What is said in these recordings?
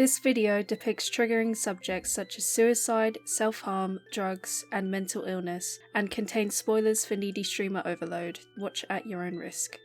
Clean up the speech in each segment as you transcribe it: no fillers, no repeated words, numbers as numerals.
This video depicts triggering subjects such as suicide, self-harm, drugs, and mental illness, and contains spoilers for Needy Streamer Overload. Watch at your own risk.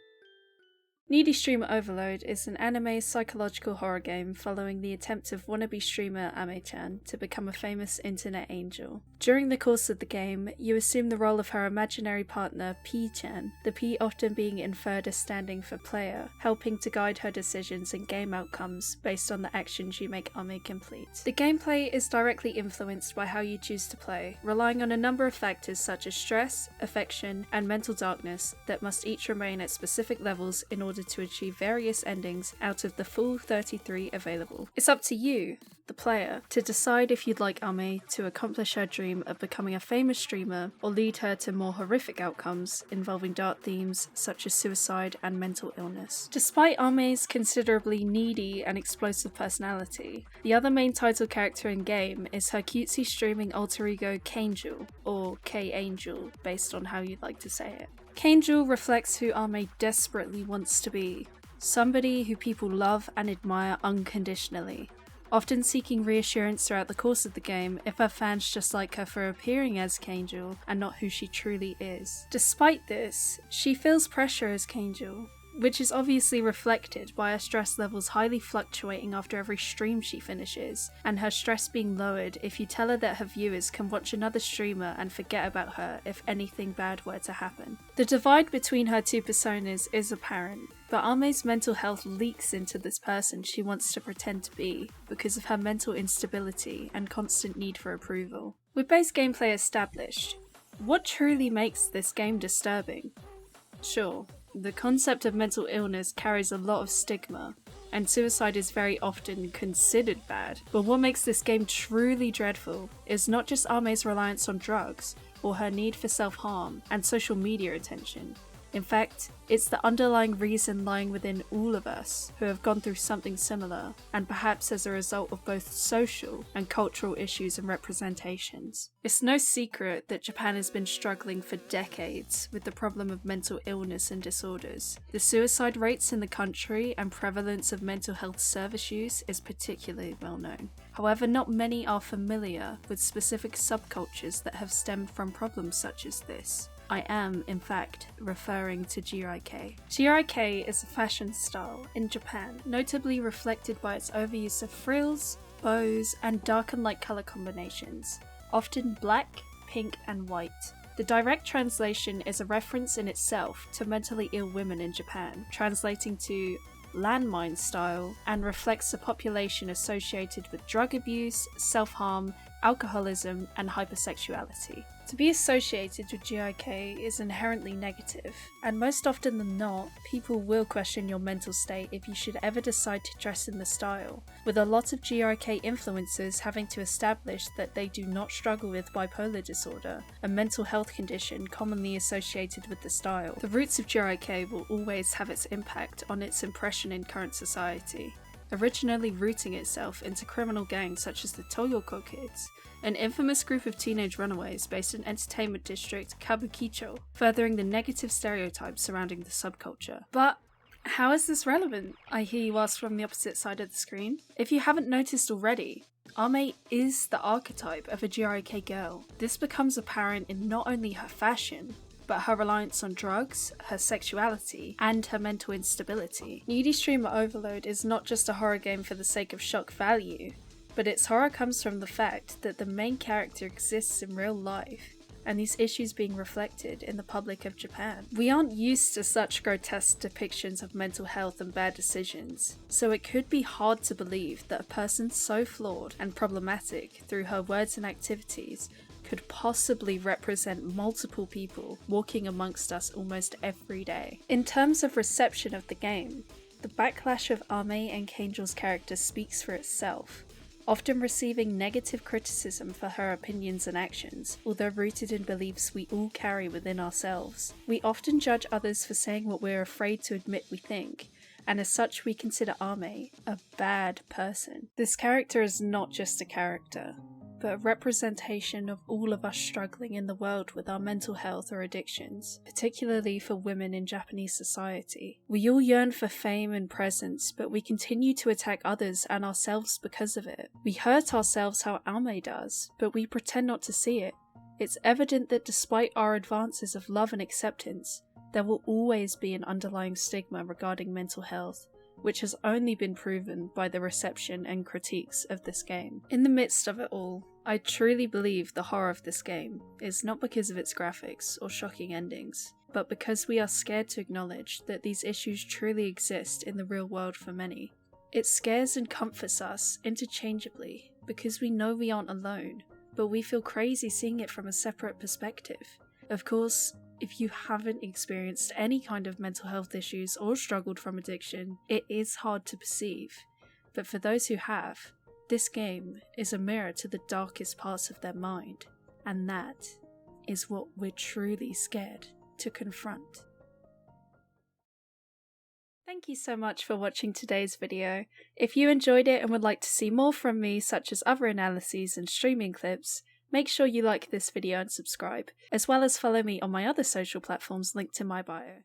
Needy Streamer Overload is an anime psychological horror game following the attempt of wannabe streamer Ame-chan to become a famous internet angel. During the course of the game, you assume the role of her imaginary partner P-chan, the P often being inferred as standing for player, helping to guide her decisions and game outcomes based on the actions you make Ame complete. The gameplay is directly influenced by how you choose to play, relying on a number of factors such as stress, affection, and mental darkness that must each remain at specific levels in order to achieve various endings out of the full 33 available. It's up to you, the player, to decide if you'd like Ame to accomplish her dream of becoming a famous streamer or lead her to more horrific outcomes involving dark themes such as suicide and mental illness. Despite Ame's considerably needy and explosive personality, the other main title character in game is her cutesy streaming alter ego Kangel, or K-Angel based on how you'd like to say it. Kangel reflects who Ame desperately wants to be, somebody who people love and admire unconditionally, often seeking reassurance throughout the course of the game if her fans just like her for appearing as Kangel and not who she truly is. Despite this, she feels pressure as Kangel, which is obviously reflected by her stress levels highly fluctuating after every stream she finishes, and her stress being lowered if you tell her that her viewers can watch another streamer and forget about her if anything bad were to happen. The divide between her two personas is apparent, but Ame's mental health leaks into this person she wants to pretend to be because of her mental instability and constant need for approval. With base gameplay established, what truly makes this game disturbing? Sure, the concept of mental illness carries a lot of stigma, and suicide is very often considered bad, but what makes this game truly dreadful is not just Ame's reliance on drugs, or her need for self-harm and social media attention. In fact, it's the underlying reason lying within all of us who have gone through something similar, and perhaps as a result of both social and cultural issues and representations. It's no secret that Japan has been struggling for decades with the problem of mental illness and disorders. The suicide rates in the country and prevalence of mental health service use is particularly well known. However, not many are familiar with specific subcultures that have stemmed from problems such as this. I am, in fact, referring to GIK. GIK is a fashion style in Japan, notably reflected by its overuse of frills, bows, and dark and light colour combinations, often black, pink, and white. The direct translation is a reference in itself to mentally ill women in Japan, translating to landmine style, and reflects a population associated with drug abuse, self-harm, alcoholism, and hypersexuality. To be associated with GIK is inherently negative, and most often than not, people will question your mental state if you should ever decide to dress in the style, with a lot of GIK influencers having to establish that they do not struggle with bipolar disorder, a mental health condition commonly associated with the style. The roots of GIK will always have its impact on its impression in current society, originally rooting itself into criminal gangs such as the Toyoko Kids, an infamous group of teenage runaways based in entertainment district Kabukicho, furthering the negative stereotypes surrounding the subculture. But how is this relevant? I hear you ask from the opposite side of the screen. If you haven't noticed already, Ame is the archetype of a GIK girl. This becomes apparent in not only her fashion, but her reliance on drugs, her sexuality, and her mental instability. Needy Streamer Overload is not just a horror game for the sake of shock value, but its horror comes from the fact that the main character exists in real life, and these issues being reflected in the public of Japan. We aren't used to such grotesque depictions of mental health and bad decisions, so it could be hard to believe that a person so flawed and problematic through her words and activities could possibly represent multiple people walking amongst us almost every day. In terms of reception of the game, the backlash of Ame and Kangel's character speaks for itself, often receiving negative criticism for her opinions and actions, although rooted in beliefs we all carry within ourselves. We often judge others for saying what we're afraid to admit we think, and as such we consider Ame a bad person. This character is not just a character, but a representation of all of us struggling in the world with our mental health or addictions, particularly for women in Japanese society. We all yearn for fame and presence, but we continue to attack others and ourselves because of it. We hurt ourselves how Ame does, but we pretend not to see it. It's evident that despite our advances of love and acceptance, there will always be an underlying stigma regarding mental health, which has only been proven by the reception and critiques of this game. In the midst of it all, I truly believe the horror of this game is not because of its graphics or shocking endings, but because we are scared to acknowledge that these issues truly exist in the real world for many. It scares and comforts us interchangeably because we know we aren't alone, but we feel crazy seeing it from a separate perspective. Of course, if you haven't experienced any kind of mental health issues or struggled from addiction, it is hard to perceive. But for those who have, this game is a mirror to the darkest parts of their mind, and that is what we're truly scared to confront. Thank you so much for watching today's video. If you enjoyed it and would like to see more from me, such as other analyses and streaming clips, make sure you like this video and subscribe, as well as follow me on my other social platforms linked in my bio.